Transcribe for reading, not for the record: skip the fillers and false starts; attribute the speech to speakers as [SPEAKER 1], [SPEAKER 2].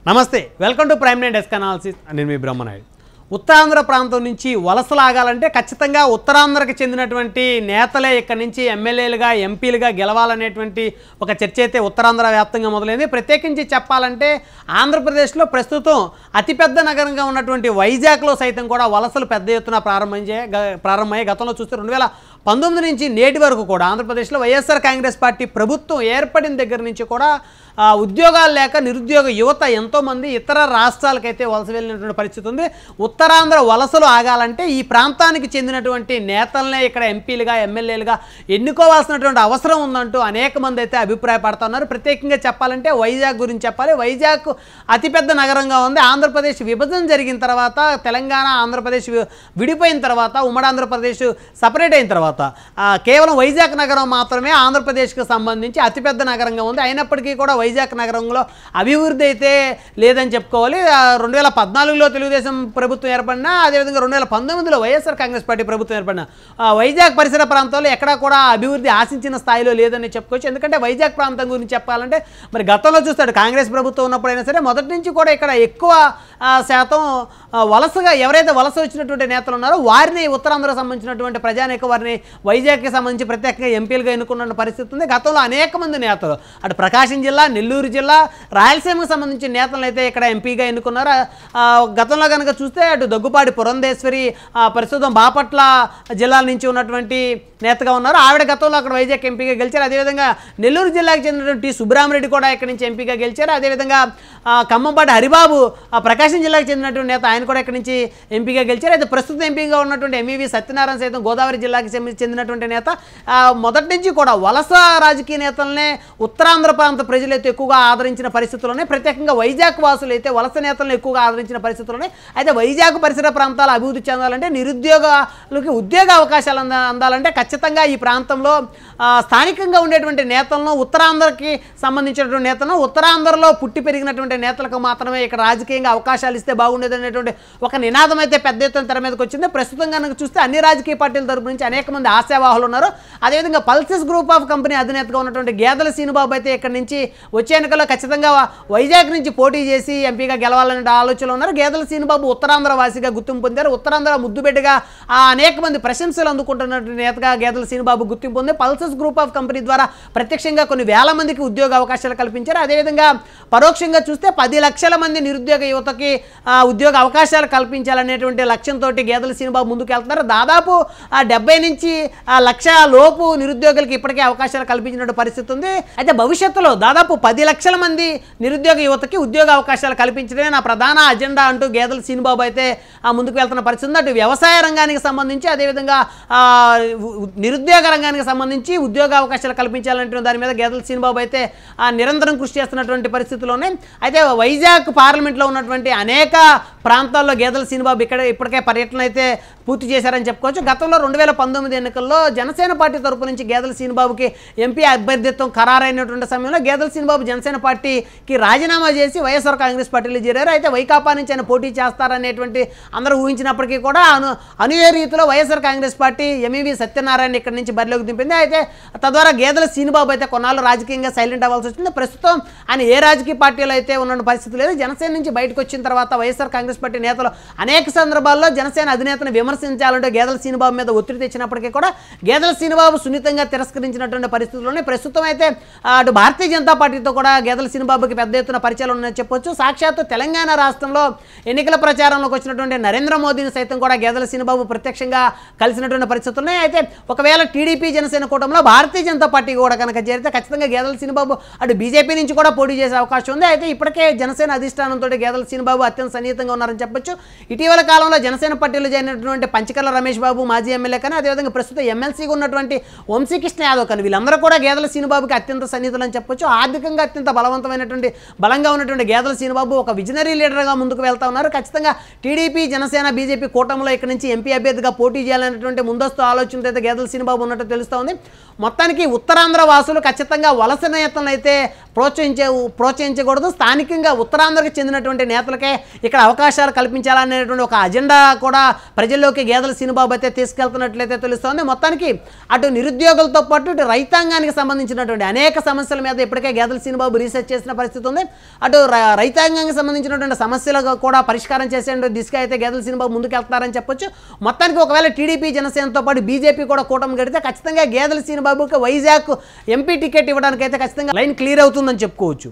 [SPEAKER 1] నమస్తే welcome to prime nine desk analysis నేను మీ బ్రహ్మనాయుడు. ఉత్తరాంధ్ర ప్రాంతం నుంచి వలసలాగాలంటే ఖచ్చితంగా ఉత్తరాంధ్రకు చెందినటువంటి నేతలే ఇక్కడి నుంచి ఎమ్మెల్యేలుగా ఎంపీలుగా గెలవాలనేటువంటి ఒక చర్చ అయితే ఉత్తరాంధ్ర వ్యాప్తంగా మొదలైంది. ప్రత్యేకించి చెప్పాలంటే ఆంధ్రప్రదేశ్లో ప్రస్తుతం అతిపెద్ద నగరంగా ఉన్నటువంటి వైజాగ్లో సైతం కూడా వలసలు పెద్ద ఎత్తున ప్రారంభమయ్యాయి. గతంలో చూస్తే 2019 నుంచి నేటి వరకు కూడా ఆంధ్రప్రదేశ్లో వైఎస్ఆర్ కాంగ్రెస్ పార్టీ ప్రభుత్వం ఏర్పడిన దగ్గర నుంచి కూడా ఉద్యోగాలు లేక నిరుద్యోగ యువత ఎంతోమంది ఇతర రాష్ట్రాలకైతే వలస వెళ్ళినటువంటి పరిస్థితి ఉంది. ఉత్తరాంధ్ర వలసలు ఆగాలంటే ఈ ప్రాంతానికి చెందినటువంటి నేతలనే ఇక్కడ ఎంపీలుగా ఎమ్మెల్యేలుగా ఎన్నుకోవాల్సినటువంటి అవసరం ఉందంటూ అనేక మంది అయితే అభిప్రాయపడుతున్నారు. ప్రత్యేకంగా చెప్పాలంటే వైజాగ్ గురించి చెప్పాలి. వైజాగ్ అతిపెద్ద నగరంగా ఉంది. ఆంధ్రప్రదేశ్ విభజన జరిగిన తర్వాత తెలంగాణ ఆంధ్రప్రదేశ్ విడిపోయిన తర్వాత ఉమ్మడి ఆంధ్రప్రదేశ్ సపరేట్ అయిన తర్వాత కేవలం వైజాగ్ నగరం మాత్రమే ఆంధ్రప్రదేశ్కి సంబంధించి అతిపెద్ద నగరంగా ఉంది. అయినప్పటికీ కూడా వైజాగ్ నగరంలో అభివృద్ధి అయితే లేదని చెప్పుకోవాలి. 2014లో తెలుగుదేశం ప్రభుత్వం ఏర్పడినా, అదేవిధంగా 2019లో వైఎస్ఆర్ కాంగ్రెస్ పార్టీ ప్రభుత్వం ఏర్పడినా వైజాగ్ పరిసర ప్రాంతాల్లో ఎక్కడా కూడా అభివృద్ధి ఆశించిన స్థాయిలో లేదని చెప్పుకోవచ్చు. ఎందుకంటే వైజాగ్ ప్రాంతం గురించి చెప్పాలంటే మరి గతంలో చూస్తాడు కాంగ్రెస్ ప్రభుత్వం ఉన్నప్పుడైనా సరే మొదటి నుంచి కూడా ఇక్కడ ఎక్కువ శాతం వలసగా ఎవరైతే వలస వచ్చినటువంటి నేతలు ఉన్నారో వారిని ఉత్తరాంధ్రకు సంబంధించినటువంటి ప్రజానీక వారిని వైజాగ్కి సంబంధించి ప్రత్యేకంగా ఎంపీలుగా ఎన్నుకున్న పరిస్థితి ఉంది. గతంలో అనేక మంది నేతలు అటు ప్రకాశం జిల్లా, నెల్లూరు జిల్లా, రాయలసీమకు సంబంధించిన నేతలను అయితే ఇక్కడ ఎంపీగా ఎన్నుకున్నారు. గతంలో కనుక చూస్తే అటు దగ్గుపాటి పురంధేశ్వరి ప్రస్తుతం బాపట్ల జిల్లాల నుంచి ఉన్నటువంటి నేతగా ఉన్నారు. ఆవిడ గతంలో అక్కడ వైజాగ్ ఎంపీగా గెలిచారు. అదేవిధంగా నెల్లూరు జిల్లాకు చెందినటువంటి సుబ్రహ్మరెడ్డి కూడా ఇక్కడ నుంచి ఎంపీగా గెలిచారు. అదేవిధంగా ఖమ్మంపాటి హరిబాబు ప్రకాశం జిల్లాకు చెందినటువంటి నేత, ఆయన కూడా ఇక్కడ నుంచి ఎంపీగా గెలిచారు. అయితే ప్రస్తుతం ఎంపీగా ఉన్నటువంటి ఎంఈవి సత్యనారాయణ సైతం గోదావరి జిల్లాకి చెందినటువంటి నేత. మొదటి నుంచి కూడా వలస రాజకీయ నేతలనే ఉత్తరాంధ్ర ప్రాంత ప్రజలైతే ఎక్కువగా ఆదరించిన పరిస్థితుల్లోనే, ప్రత్యేకంగా వైజాగ్ వాసులు అయితే వలస నేతలను ఎక్కువగా ఆదరించిన పరిస్థితుల్లోనే. అయితే వైజాగ్ పరిసర ప్రాంతాలు అభివృద్ధి చెందాలంటే, నిరుద్యోగులకి ఉద్యోగ అవకాశాలు అందాలంటే ఖచ్చితంగా ఈ ప్రాంతంలో స్థానికంగా ఉండేటువంటి నేతలను, ఉత్తరాంధ్రకి సంబంధించినటువంటి నేతలను, ఉత్తరాంధ్రలో పుట్టి పెరిగినటువంటి నేతలకు మాత్రమే ఇక్కడ రాజకీయంగా అవకాశాలు ఇస్తే బాగుండేది అనేటువంటి ఒక నినాదం అయితే పెద్ద ఎత్తున తెర మీదకి వచ్చింది. ప్రస్తుతం కనుక చూస్తే అన్ని రాజకీయ పార్టీల తరపు నుంచి అనేక మంది ఆశావాహులు ఉన్నారు. అదేవిధంగా పల్సెస్ గ్రూప్ ఆఫ్ కంపెనీ అధినేతగా ఉన్నటువంటి గేదెల శ్రీనుబాబు అయితే ఇక్కడ నుంచి వచ్చే ఎన్నికల్లో ఖచ్చితంగా వైజాగ్ నుంచి పోటీ చేసి ఎంపీగా గెలవాలనే ఆలోచనలో ఉన్నారు. గేదెల శ్రీనుబాబు ఉత్తరాంధ్ర వాసిగా గుర్తింపు పొందారు. ఉత్తరాంధ్ర ముద్దుబిడ్డగా అనేక మంది ప్రశంసలు అందుకుంటున్నటువంటి నేతగా గేదెల శ్రీనుబాబు గుర్తింపు పొంది పల్సెస్ గ్రూప్ ఆఫ్ కంపెనీ ద్వారా ప్రత్యక్షంగా కొన్ని వేల మందికి ఉద్యోగ అవకాశాలు కల్పించారు. అదేవిధంగా పరోక్షంగా చూస్తే 10 లక్షల మంది నిరుద్యోగ యువతకి ఉద్యోగ అవకాశాలు కల్పించాలనేటువంటి లక్ష్యంతో గేదెల శ్రీనుబాబు ముందుకు వెళ్తున్నారు. దాదాపు 70 నుంచి 1,00,000 లోపు నిరుద్యోగులకి ఇప్పటికే అవకాశాలు కల్పించినటువంటి పరిస్థితి ఉంది. అయితే భవిష్యత్తులో దాదాపు 10 లక్షల మంది నిరుద్యోగ యువతకి ఉద్యోగ అవకాశాలు కల్పించడమే నా ప్రధాన అజెండా అంటూ గేదెల శ్రీనుబాబు అయితే ముందుకు వెళ్తున్న పరిస్థితి ఉంది. అటు వ్యవసాయ రంగానికి సంబంధించి, అదేవిధంగా నిరుద్యోగ రంగానికి సంబంధించి ఉద్యోగ అవకాశాలు కల్పించాలంటే దాని మీద గేదెల శ్రీనుబాబు అయితే నిరంతరం కృషి చేస్తున్నటువంటి పరిస్థితుల్లోనే అయితే వైజాగ్ పార్లమెంట్లో ఉన్నటువంటి అనేక ప్రాంతాల్లో గేదెల శ్రీనుబాబు ఇప్పటికే పర్యటన అయితే పూర్తి చేశారని చెప్పుకోవచ్చు. గతంలో 2019 ఎన్నికల్లో జనసేన పార్టీ తరపు నుంచి గేదెల శ్రీనుబాబుకి ఎంపీ అభ్యర్థిత్వం ఖరారైనటువంటి సమయంలో గేదెల శ్రీనుబాబు జనసేన పార్టీకి రాజీనామా చేసి వైఎస్ఆర్ కాంగ్రెస్ పార్టీలో చేరారు. అయితే వైకాపా నుంచి ఆయన పోటీ చేస్తారనేటువంటి అందరూ ఊహించినప్పటికీ కూడా అనుయ రీతిలో వైఎస్ఆర్ కాంగ్రెస్ పార్టీ ఎంఈవి సత్యనారాయణ ఇక్కడి నుంచి బరిలోకి దింపింది. అయితే తద్వారా గేదెల శ్రీనుబాబు అయితే కొన్నాళ్ళు రాజకీయంగా సైలెంట్ అవ్వాల్సి వచ్చింది. ప్రస్తుతం ఆయన ఏ రాజకీయ పార్టీలో అయితే ఉన్న పరిస్థితి లేదు. జనసేన నుంచి బయటకు వచ్చిన తర్వాత వైఎస్ఆర్ కాంగ్రెస్ పార్టీ నేతలు అనేక సందర్భాల్లో జనసేన అధినేతను విమర్శించాలంటే గేదెల శ్రీనుబాబు మీద ఒత్తిడి తెచ్చినప్పటికీ కూడా గేదెల శ్రీనుబాబు సున్నితంగా తిరస్కరించినటువంటి పరిస్థితుల్లోనే ప్రస్తుతం అయితే అటు భారతీయ జనతా పార్టీతో కూడా గేదెల శ్రీనుబాబుకి పెద్ద ఎత్తున పరిచయాలు ఉన్నాయని చెప్పొచ్చు. సాక్షాత్తు తెలంగాణ రాష్ట్రంలో ఎన్నికల ప్రచారంలోకి వచ్చినటువంటి నరేంద్ర మోదీని సైతం కూడా గేదెల శ్రీనుబాబు ప్రత్యక్షంగా కలిసినటువంటి పరిస్థితులు ఉన్నాయి. అయితే ఒకవేళ టీడీపీ జనసేన కూటమిలో భారతీయ జనతా పార్టీ కూడా కనుక చేరితే ఖచ్చితంగా గేదెల శ్రీనుబాబు అటు బీజేపీ నుంచి కూడా పోటీ చేసే అవకాశం ఉంది. అయితే ఇప్పటికే జనసేన అధిష్టానంతో గేదెల శ్రీనుబాబు అత్యంత సన్నిహితంగా ఉన్నారని చెప్పొచ్చు. ఇటీవల కాలంలో జనసేన పార్టీలో చేరినటువంటి పంచకర్ల రమేష్ బాబు మాజీ ఎమ్మెల్యే కానీ, అదేవిధంగా ప్రస్తుతం ఎమ్మెల్సీగా ఉన్నటువంటి వంశీకృష్ణ యాదవ్ కానీ వీళ్ళందరూ కూడా గేదెల శ్రీనుబాబుకి అత్యంత సన్నిహితులు అని చెప్పొచ్చు. ఆర్థికంగా అత్యంత బలంగా ఉన్నటువంటి గేదెల శ్రీనుబాబు ఒక విజనరీ లీడర్గా ముందుకు వెళ్తా ఉన్నారు. ఖచ్చితంగా టీడీపీ జనసేన బీజేపీ కూటమిలో ఇక్కడ నుంచి ఎంపీ అభ్యర్థిగా పోటీ చేయాలనేటువంటి ముందస్తు ఆలోచనతో అయితే గేదెల శ్రీనుబాబు ఉన్నట్టు తెలుస్తూ ఉంది. మొత్తానికి ఉత్తరాంధ్ర వాసులు ఖచ్చితంగా వలస నేతలను అయితే ప్రోత్సహించకూడదు. స్థానికంగా ఉత్తరాంధ్రకు చెందినటువంటి నేతలకే ఇక్కడ అవకాశాలు కల్పించాలనేటువంటి ఒక అజెండా కూడా ప్రజల్లో ఎంపీలోకి గేదెల సీనుబాబు అయితే తీసుకెళ్తున్నట్లయితే తెలుస్తోంది. మొత్తానికి అటు నిరుద్యోగులతో పాటు ఇటు రైతాంగానికి సంబంధించినటువంటి అనేక సమస్యల మీద ఇప్పటికే గేదెల సీనుబాబు రీసెర్చ్ చేసిన పరిస్థితి ఉంది. అటు రైతాంగానికి సంబంధించినటువంటి సమస్యలు కూడా పరిష్కారం చేసే దిశగా అయితే గేదెల సీనుబాబు ముందుకెళ్తారని చెప్పొచ్చు. మొత్తానికి ఒకవేళ టీడీపీ జనసేనతో పాటు బీజేపీ కూడా కూటమి గడితే ఖచ్చితంగా గేదెల సీనుబాబుకి వైజాగ్ ఎంపీ టికెట్ ఇవ్వడానికి అయితే ఖచ్చితంగా లైన్ క్లియర్ అవుతుందని చెప్పుకోవచ్చు.